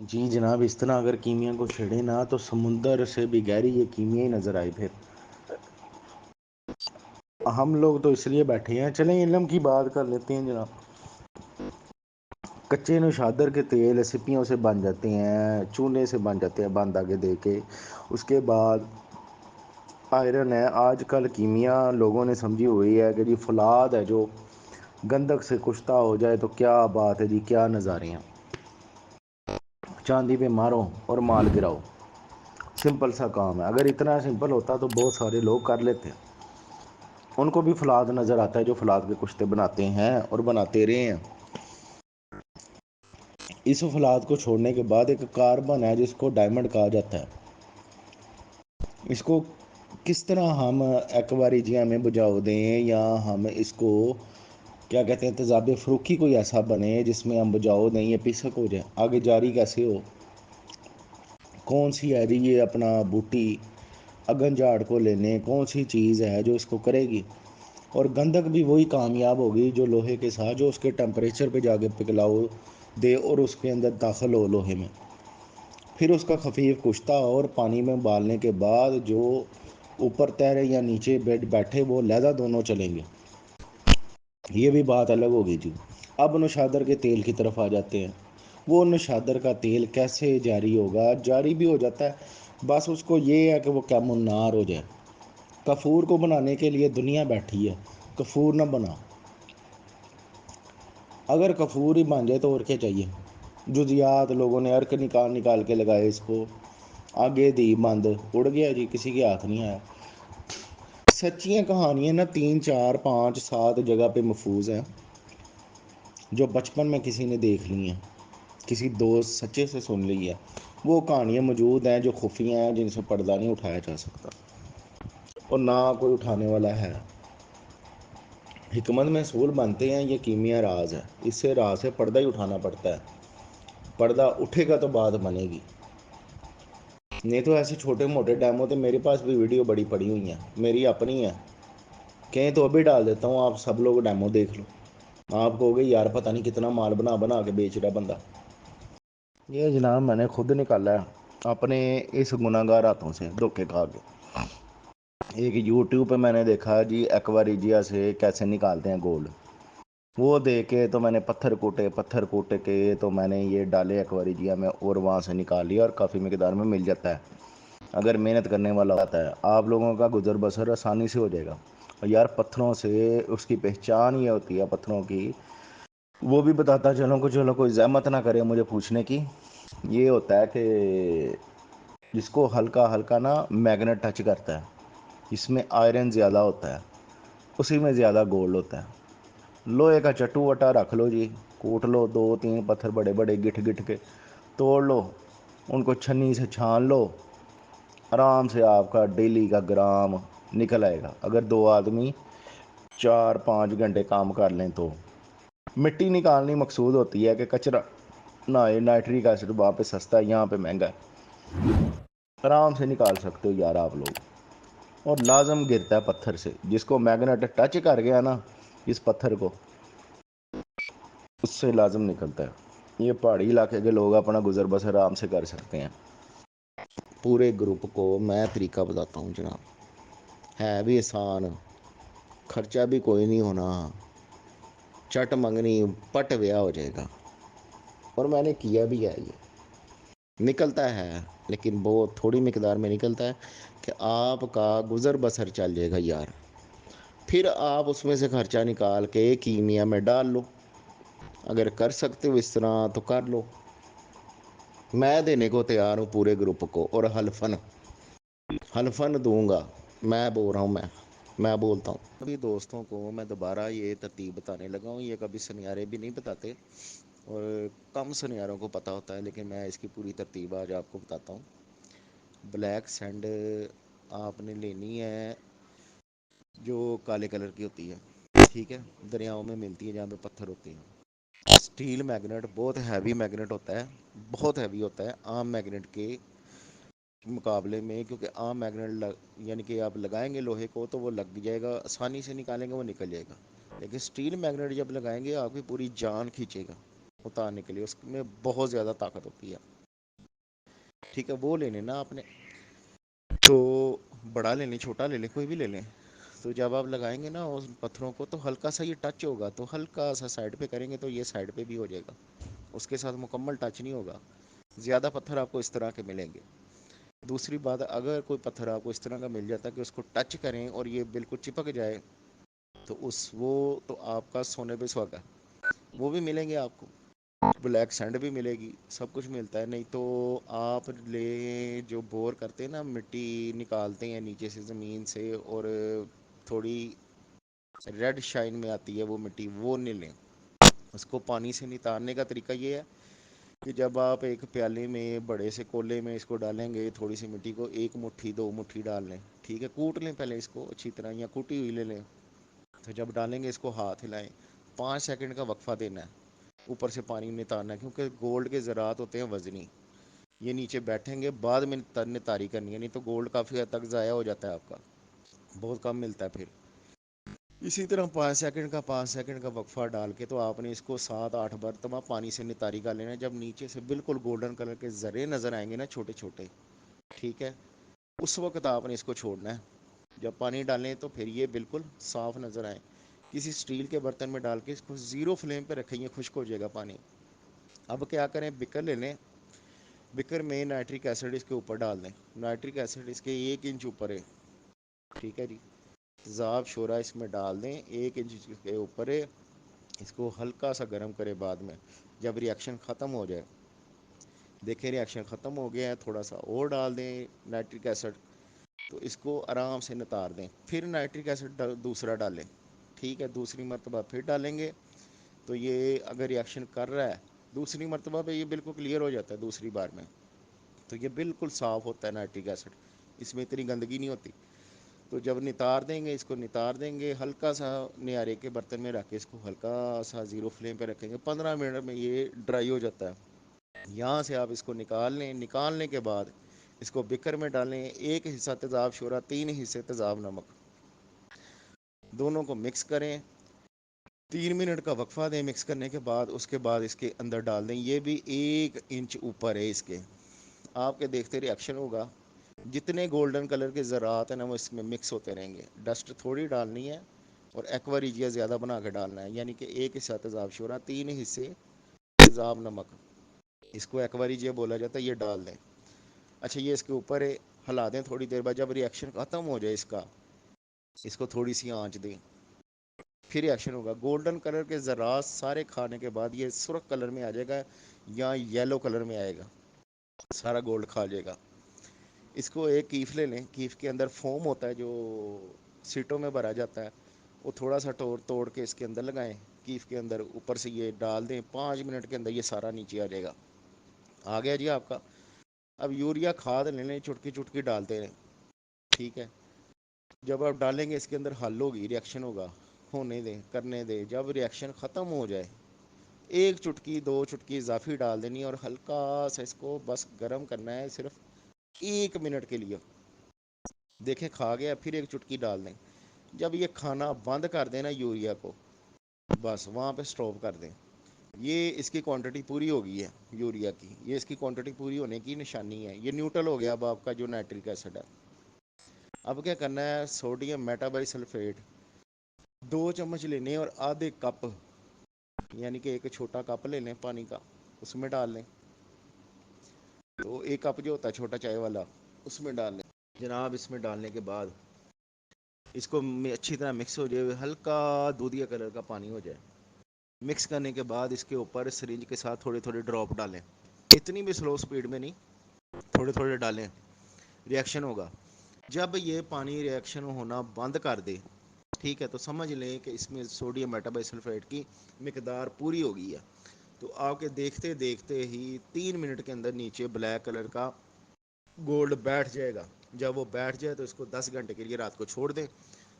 جی جناب، اس طرح اگر کیمیا کو چھیڑے نا تو سمندر سے بھی گہری یہ کیمیا ہی نظر آئے پھر۔ ہم لوگ تو اس لیے بیٹھے ہیں، چلیں علم کی بات کر لیتے ہیں جناب۔ کچے نوشادر کے تیل سپیوں سے بن جاتے ہیں، چونے سے بن جاتے ہیں باندھ آگے دے کے۔ اس کے بعد آئرن ہے۔ آج کل کیمیا لوگوں نے سمجھی ہوئی ہے کہ جی فولاد ہے جو گندک سے کشتہ ہو جائے تو کیا بات ہے جی، کیا نظارے ہیں۔ چاندی پہ مارو اور مال گراؤ، سمپل سا کام ہے۔ اگر اتنا سمپل ہوتا تو بہت سارے لوگ کر لیتے ہیں۔ ان کو بھی فولاد نظر آتا ہے جو فولاد کے کشتے بناتے ہیں اور بناتے رہے ہیں۔ اس فولاد کو چھوڑنے کے بعد ایک کاربن ہے جس کو ڈائمنڈ کہا جاتا ہے۔ اس کو کس طرح ہم ایکواریجیا میں بجاؤ دیں یا ہم اس کو کیا کہتے ہیں تیزاب فروخی کوئی ایسا بنے جس میں ہم بجاؤ دیں یا پسک ہو جائے، آگے جاری کیسے ہو، کون سی ہے جی یہ اپنا بوٹی اگن جاڑ کو لینے کون سی چیز ہے جو اس کو کرے گی۔ اور گندک بھی وہی کامیاب ہوگی جو لوہے کے ساتھ جو اس کے ٹمپریچر پہ جا کے پگھلاؤ دے اور اس کے اندر داخل ہو لوہے میں، پھر اس کا خفیف کشتہ اور پانی میں ابالنے کے بعد جو اوپر تیرے یا نیچے بیٹھے وہ علیحدہ دونوں چلیں گے۔ یہ بھی بات الگ ہوگی جی۔ اب نوشادر کے تیل کی طرف آ جاتے ہیں۔ وہ نوشادر کا تیل کیسے جاری ہوگا؟ جاری بھی ہو جاتا ہے، بس اس کو یہ ہے کہ وہ کیا منار ہو جائے۔ کفور کو بنانے کے لیے دنیا بیٹھی ہے، کفور نہ بنا۔ اگر کفور ہی بن جائے تو اور کیا چاہیے۔ جزیات لوگوں نے ارک نکال نکال کے لگائے اس کو، آگے دی بند اڑ گیا جی، کسی کے ہاتھ نہیں آیا۔ سچیاں کہانیاں نا 3 4 5 7 جگہ پہ محفوظ ہیں جو بچپن میں کسی نے دیکھ لی ہیں، کسی دوست سچے سے سن لی ہے۔ وہ کہانیاں موجود ہیں جو خفیہ ہیں، جن سے پردہ نہیں اٹھایا جا سکتا اور نہ کوئی اٹھانے والا ہے۔ حکمت محصول بنتے ہیں، یہ کیمیا راز ہے۔ اس سے راز سے پردہ ہی اٹھانا پڑتا ہے، پردہ اٹھے گا تو بات بنے گی۔ نہیں تو ایسے چھوٹے موٹے ڈیمو تو میرے پاس بھی ویڈیو بڑی پڑی ہوئی ہیں، میری اپنی ہے، کہیں تو ابھی ڈال دیتا ہوں، آپ سب لوگ ڈیمو دیکھ لو۔ آپ کہو گے یار پتہ نہیں کتنا مال بنا بنا کے بیچ رہا بندہ۔ یہ جناب میں نے خود نکالا ہے اپنے اس گناہ گار ہاتھوں سے دھوکے کھا کے۔ ایک یوٹیوب پہ میں نے دیکھا جی ایکواریجیا سے کیسے نکالتے ہیں گولڈ، وہ دیکھ کے تو میں نے پتھر کوٹے کے تو میں نے یہ ڈالے ایکواریجیا میں اور وہاں سے نکال لیا، اور کافی مقدار میں مل جاتا ہے اگر محنت کرنے والا ہوتا ہے۔ آپ لوگوں کا گزر بسر آسانی سے ہو جائے گا۔ اور یار پتھروں سے اس کی پہچان یہ ہوتی ہے پتھروں کی، وہ بھی بتاتا چلوں کہ چلو کوئی زحمت نہ کرے مجھے پوچھنے کی۔ یہ ہوتا ہے کہ جس کو ہلکا ہلکا نا میگنیٹ ٹچ کرتا ہے، اس میں آئرن زیادہ ہوتا ہے، اسی میں زیادہ گولڈ ہوتا ہے۔ لوہے کا چٹو وٹا رکھ لو جی، کوٹ لو 2 3 پتھر بڑے بڑے گٹھ گٹھ کے توڑ لو، ان کو چھنی سے چھان لو، آرام سے آپ کا ڈیلی کا گرام نکل آئے گا۔ اگر 2 آدمی 4 5 گھنٹے کام کر لیں تو مٹی نکالنی مقصود ہوتی ہے کہ کچرا نہ آئے۔ نائٹرک ایسڈ وہاں پہ سستا ہے، یہاں پہ مہنگا ہے، آرام سے نکال سکتے ہو یار آپ لوگ۔ اور لازم گرتا ہے پتھر سے، جس کو میگنیٹ ٹچ کر گیا نا اس پتھر کو، اس سے لازم نکلتا ہے۔ یہ پہاڑی علاقے کے لوگ اپنا گزر بسر آرام سے کر سکتے ہیں۔ پورے گروپ کو میں طریقہ بتاتا ہوں جناب، ہے بھی آسان، خرچہ بھی کوئی نہیں ہونا، چٹ منگنی پٹ ویا ہو جائے گا، اور میں نے کیا بھی ہے۔ یہ نکلتا ہے لیکن بہت تھوڑی مقدار میں نکلتا ہے کہ آپ کا گزر بسر چل جائے گا یار۔ پھر آپ اس میں سے خرچہ نکال کے کیمیا میں ڈال لو، اگر کر سکتے ہو اس طرح تو کر لو۔ میں دینے کو تیار ہوں پورے گروپ کو، اور حلفن دوں گا۔ میں بول رہا ہوں، میں بولتا ہوں ابھی دوستوں کو میں دوبارہ یہ ترتیب بتانے لگا ہوں۔ یہ کبھی سنیارے بھی نہیں بتاتے اور کم سنیاروں کو پتہ ہوتا ہے، لیکن میں اس کی پوری ترتیب آج آپ کو بتاتا ہوں۔ بلیک سینڈ آپ نے لینی ہے جو کالے کلر کی ہوتی ہے، ٹھیک ہے، دریاؤں میں ملتی ہے جہاں پہ پتھر ہوتے ہیں۔ اسٹیل میگنیٹ بہت ہیوی میگنیٹ ہوتا ہے، بہت ہیوی ہوتا ہے عام میگنیٹ کے مقابلے میں، کیونکہ عام میگنیٹ یعنی کہ آپ لگائیں گے لوہے کو تو وہ لگ جائے گا، آسانی سے نکالیں گے وہ نکل جائے گا، لیکن اسٹیل میگنیٹ جب لگائیں گے آپ کی پوری جان کھینچے گا اتارنے کے لیے، اس میں بہت زیادہ طاقت ہوتی ہے۔ ٹھیک ہے، وہ لینے نا آپ نے، تو بڑا لے لیں چھوٹا لے لیں کوئی بھی لے لیں. تو جب آپ لگائیں گے نا اس پتھروں کو تو ہلکا سا یہ ٹچ ہوگا، تو ہلکا سا سائڈ پہ کریں گے تو یہ سائڈ پہ بھی ہو جائے گا، اس کے ساتھ مکمل ٹچ نہیں ہوگا. زیادہ پتھر آپ کو اس طرح کے ملیں گے. دوسری بات، اگر کوئی پتھر آپ کو اس طرح کا مل جاتا ہے کہ اس کو ٹچ کریں اور یہ بالکل چپک جائے تو وہ تو آپ کا سونے پہ سہاگا. وہ بھی ملیں گے آپ کو، بلیک سینڈ بھی ملے گی، سب کچھ ملتا ہے. نہیں تو آپ لیں جو بور کرتے ہیں نا، مٹی نکالتے ہیں نیچے سے زمین سے اور تھوڑی ریڈ شائن میں آتی ہے وہ مٹی، وہ نہیں لیں. اس کو پانی سے نتارنے کا طریقہ یہ ہے کہ جب آپ ایک پیالے میں بڑے سے کولے میں اس کو ڈالیں گے تھوڑی سی مٹی کو، ایک مٹھی دو مٹھی ڈال لیں. ٹھیک ہے، کوٹ لیں پہلے اس کو اچھی طرح، یا کوٹی ہوئی لے لیں. تو جب ڈالیں گے اس کو ہاتھ ہلائیں، 5 سیکنڈ کا وقفہ دینا ہے. اوپر سے پانی نتارنا ہے کیونکہ گولڈ کے زراعت ہوتے ہیں وزنی، یہ نیچے بیٹھیں گے بعد میں تاری کرنی ہے، نہیں تو گولڈ کافی حد تک ضائع ہو جاتا ہے آپ کا، بہت کم ملتا ہے پھر. اسی طرح 5 سیکنڈ کا وقفہ ڈال کے تو آپ نے اس کو 7-8 مرتبہ پانی سے نتاری کر لینا. جب نیچے سے بالکل گولڈن کلر کے ذرے نظر آئیں گے نا چھوٹے چھوٹے، ٹھیک ہے، اس وقت آپ نے اس کو چھوڑنا ہے. جب پانی ڈالیں تو پھر یہ بالکل صاف نظر آئے. کسی اسٹیل کے برتن میں ڈال کے اس کو زیرو فلیم پہ رکھیں، گے خشک ہو جائے گا پانی. اب کیا کریں، بکر لے لیں، بکر میں نائٹرک ایسڈ اس کے اوپر ڈال دیں. نائٹرک ایسڈ اس کے 1 انچ اوپر ہے، ٹھیک ہے جی. تیزاب شورا اس میں ڈال دیں 1 انچ کے اوپر ہے. اس کو ہلکا سا گرم کرے بعد میں جب ریئیکشن ختم ہو جائے. دیکھیں ریئیکشن ختم ہو گیا ہے، تھوڑا سا اور ڈال دیں نائٹرک ایسڈ، تو اس کو آرام سے نتار دیں. پھر نائٹرک ایسڈ دوسرا ڈالیں، ٹھیک ہے، دوسری مرتبہ پھر ڈالیں گے تو یہ اگر ریئیکشن کر رہا ہے دوسری مرتبہ پہ یہ بالکل کلیئر ہو جاتا ہے دوسری بار میں. تو یہ بالکل صاف ہوتا ہے نائٹرک ایسڈ، اس میں اتنی گندگی نہیں ہوتی. تو جب نتار دیں گے اس کو، نتار دیں گے ہلکا سا نیارے کے برتن میں رکھ کے اس کو ہلکا سا زیرو فلیم پہ رکھیں گے. 15 منٹ میں یہ ڈرائی ہو جاتا ہے. یہاں سے آپ اس کو نکال لیں. نکالنے کے بعد اس کو بکر میں ڈالیں، 1 حصہ تیزاب شورا، 3 حصے تیزاب نمک، دونوں کو مکس کریں. 3 منٹ کا وقفہ دیں مکس کرنے کے بعد. اس کے بعد اس کے اندر ڈال دیں، یہ بھی 1 انچ اوپر ہے اس کے. آپ کے دیکھتے ریئیکشن ہوگا، جتنے گولڈن کلر کے ذرات ہیں نا وہ اس میں مکس ہوتے رہیں گے. ڈسٹ تھوڑی ڈالنی ہے اور ایکوا ریجیا زیادہ بنا کے ڈالنا ہے، یعنی کہ 1 حصہ تیزاب شورا، 3 حصے تیزاب نمک، اس کو ایکوریجیا بولا جاتا ہے، یہ ڈال دیں. اچھا، یہ اس کے اوپر ہے، ہلا دیں تھوڑی دیر بعد. جب ریئیکشن ختم ہو جائے اس کو تھوڑی سی آنچ دیں، پھر ریئیکشن ہوگا. گولڈن کلر کے ذرات سارے کھانے کے بعد یہ سرخ کلر میں آ جائے گا یا یلو کلر میں آئے گا، سارا گولڈ کھا جائے گا. اس کو ایک کیف لے لیں، کیف کے اندر فوم ہوتا ہے جو سیٹوں میں بھرا جاتا ہے، وہ تھوڑا سا توڑ کے اس کے اندر لگائیں. کیف کے اندر اوپر سے یہ ڈال دیں، 5 منٹ کے اندر یہ سارا نیچے آ جائے گا. آ گیا جی آپ کا. اب یوریا کھاد لے لیں، چٹکی چٹکی ڈالتے رہیں، ٹھیک ہے. جب آپ ڈالیں گے اس کے اندر حل ہوگی، ریئیکشن ہوگا، ہونے دیں کرنے دیں. جب ریئیکشن ختم ہو جائے 1 چٹکی 2 چٹکی اضافی ڈال دینی اور ہلکا سا اس کو بس گرم کرنا ہے صرف 1 منٹ کے لیے. دیکھیں کھا گیا، پھر 1 چٹکی ڈال دیں. جب یہ کھانا بند کر دیں نا یوریا کو، بس وہاں پہ سٹاپ کر دیں. یہ اس کی کوانٹٹی پوری ہو گئی ہے یوریا کی، یہ اس کی کوانٹٹی پوری ہونے کی نشانی ہے. یہ نیوٹرل ہو گیا اب آپ کا جو نائٹرک ایسڈ ہے. اب کیا کرنا ہے، سوڈیم میٹا بائی سلفیٹ 2 چمچ لینے اور آدھے کپ، یعنی کہ ایک چھوٹا کپ لے لیں پانی کا، اس میں ڈال لیں. تو 1 کپ جو ہوتا ہے چھوٹا چائے والا اس میں ڈال لیں جناب. اس میں ڈالنے کے بعد اس کو اچھی طرح مکس ہو جائے، ہلکا دودھیا کلر کا پانی ہو جائے. مکس کرنے کے بعد اس کے اوپر سرنج کے ساتھ تھوڑے تھوڑے ڈراپ ڈالیں، اتنی بھی سلو سپیڈ میں نہیں، تھوڑے تھوڑے ڈالیں. ریئیکشن ہوگا. جب یہ پانی ریئیکشن ہونا بند کر دے، ٹھیک ہے، تو سمجھ لیں کہ اس میں سوڈیم میٹابائی سلفیٹ کی مقدار پوری ہو گئی ہے. تو آپ کے دیکھتے دیکھتے ہی 3 منٹ کے اندر نیچے بلیک کلر کا گولڈ بیٹھ جائے گا. جب وہ بیٹھ جائے تو اس کو 10 گھنٹے کے لیے رات کو چھوڑ دیں.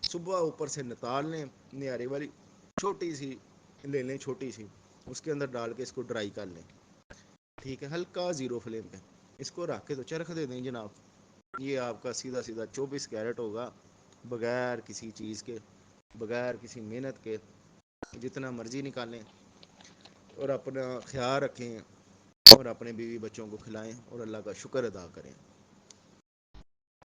صبح اوپر سے نتال لیں، نیارے والی چھوٹی سی لے لیں، چھوٹی سی، اس کے اندر ڈال کے اس کو ڈرائی کر لیں، ٹھیک ہے، ہلکا زیرو فلیم پہ. اس کو رکھ کے تو چرخ دے دیں جناب. یہ آپ کا سیدھا سیدھا 24 کیرٹ ہوگا، بغیر کسی چیز کے، بغیر کسی محنت کے. جتنا مرضی نکالیں اور اپنا خیال رکھیں. اور اپنے بیوی بچوں کو کھلائیں اور اللہ کا شکر ادا کریں.